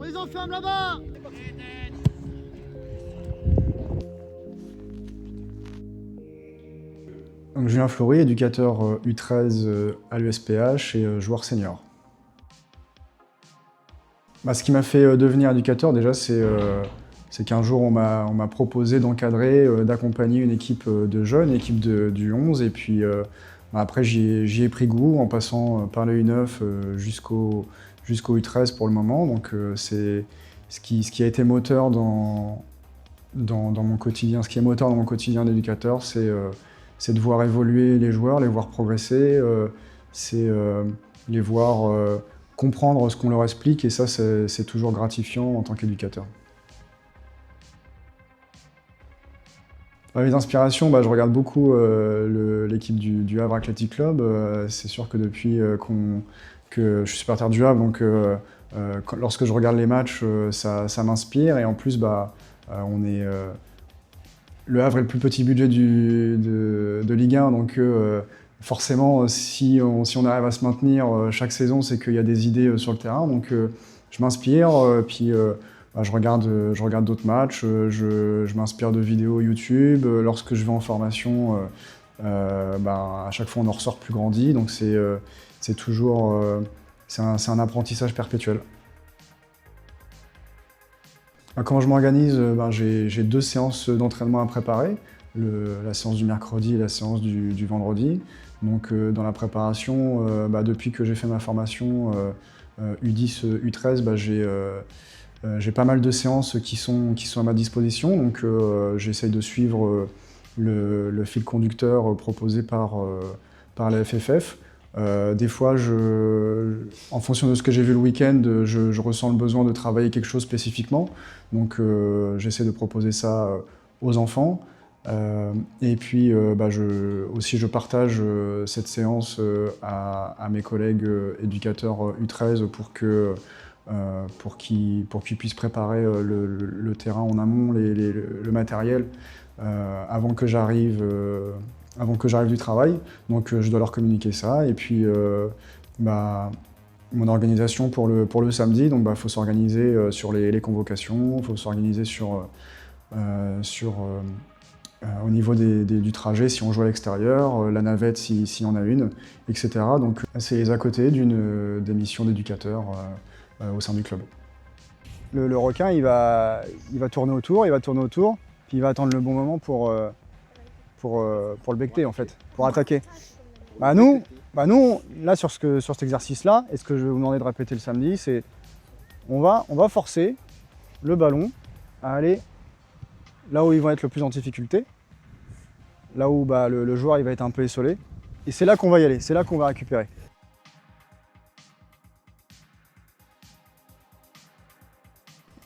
les enferme là-bas. Donc, Julien Flory, éducateur U13 à l'USPH et joueur senior. Ce qui m'a fait devenir éducateur, déjà, c'est qu'un jour, on m'a proposé d'encadrer, d'accompagner une équipe de jeunes, une équipe du 11, et puis après, j'y ai pris goût en passant par le U9 jusqu'au U13 pour le moment. Donc, c'est ce qui a été moteur dans mon quotidien. Ce qui est moteur dans mon quotidien d'éducateur, c'est de voir évoluer les joueurs, les voir progresser, c'est les voir comprendre ce qu'on leur explique, et ça, c'est toujours gratifiant en tant qu'éducateur. Les inspirations, je regarde beaucoup l'équipe du Havre Athletic Club. C'est sûr que depuis que je suis supporter du Havre, donc lorsque je regarde les matchs, ça m'inspire, et en plus, on est... Le Havre est le plus petit budget de Ligue 1, donc forcément, si on arrive à se maintenir chaque saison, c'est qu'il y a des idées sur le terrain. Donc je m'inspire, puis je regarde d'autres matchs, je m'inspire de vidéos YouTube. Lorsque je vais en formation, à chaque fois on en ressort plus grandi. Donc c'est toujours c'est un apprentissage perpétuel. Comment je m'organise, j'ai 2 séances d'entraînement à préparer, la séance du mercredi et la séance du vendredi. Donc dans la préparation, depuis que j'ai fait ma formation U10, U13, j'ai pas mal de séances qui sont à ma disposition. Donc j'essaye de suivre le fil conducteur proposé par la FFF. Des fois, en fonction de ce que j'ai vu le week-end, je ressens le besoin de travailler quelque chose spécifiquement. Donc j'essaie de proposer ça aux enfants. Et puis je partage cette séance à mes collègues éducateurs U13 pour qu'ils puissent préparer le terrain en amont, le matériel, avant que j'arrive du travail. Donc je dois leur communiquer ça. Et puis mon organisation pour le samedi, donc faut s'organiser sur les convocations, il faut s'organiser au niveau du trajet si on joue à l'extérieur, la navette s'il y en a une, etc. Donc c'est les à côté des missions d'éducateur au sein du club. Le requin, il va tourner autour, puis il va attendre le bon moment pour le becter, en fait, pour attaquer. Nous, là, sur cet exercice-là, et ce que je vais vous demander de répéter le samedi, c'est on va forcer le ballon à aller là où ils vont être le plus en difficulté, là où le joueur il va être un peu essolé, et c'est là qu'on va y aller, c'est là qu'on va récupérer.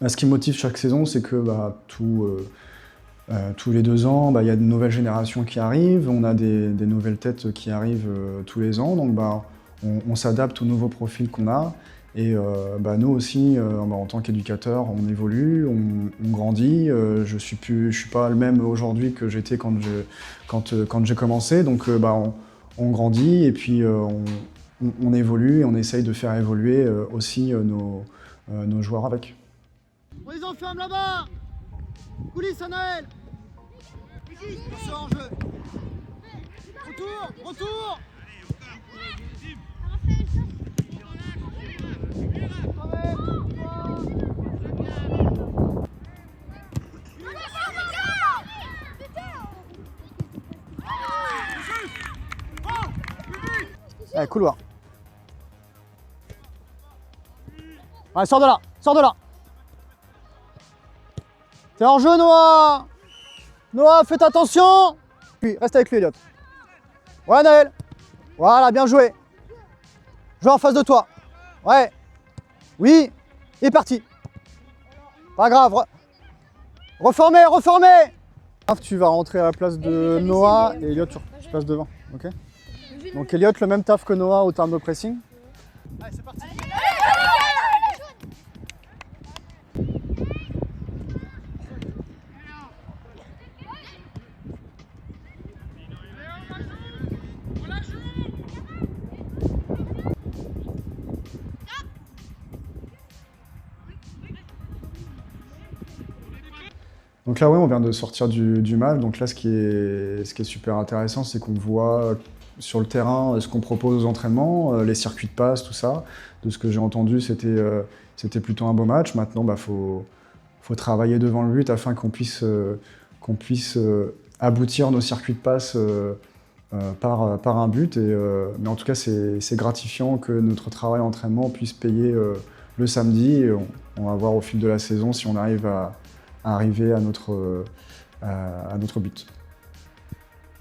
Ce qui me motive chaque saison, c'est que tous les 2 ans, il y a de nouvelles générations qui arrivent, on a des nouvelles têtes qui arrivent tous les ans, donc on s'adapte aux nouveaux profils qu'on a. Et nous aussi, en tant qu'éducateur, on évolue, on grandit. Je suis pas le même aujourd'hui que j'étais quand j'ai commencé, donc on grandit, et puis on évolue, et on essaye de faire évoluer aussi nos joueurs avec. On les enferme là-bas. Coulisses à Naël. Attention en jeu. Retour. Allez, couloir. Allez, sors de là. T'es en jeu, Noah. Noah, faites attention. Puis, reste avec lui, Elliot. Ouais, Naël. Voilà, bien joué. Joue en face de toi. Ouais. Oui. Il est parti. Pas grave. Reformer. Tu vas rentrer à la place de Noah, et Elliot, tu passes devant. Ok. Donc, Elliot, le même taf que Noah au terme de pressing. Allez, c'est parti. Donc là, ouais, on vient de sortir du match. Donc là, ce qui est super intéressant, c'est qu'on voit sur le terrain ce qu'on propose aux entraînements, les circuits de passe, tout ça. De ce que j'ai entendu, c'était plutôt un beau match. Maintenant, faut travailler devant le but afin qu'on puisse aboutir nos circuits de passe par un but. Mais en tout cas, c'est gratifiant que notre travail d'entraînement puisse payer le samedi. Et on va voir au fil de la saison si on arrive à arriver à notre but.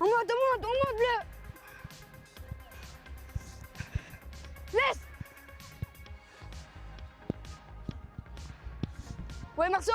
On monte bleu. Laisse. Ouais, Marceau.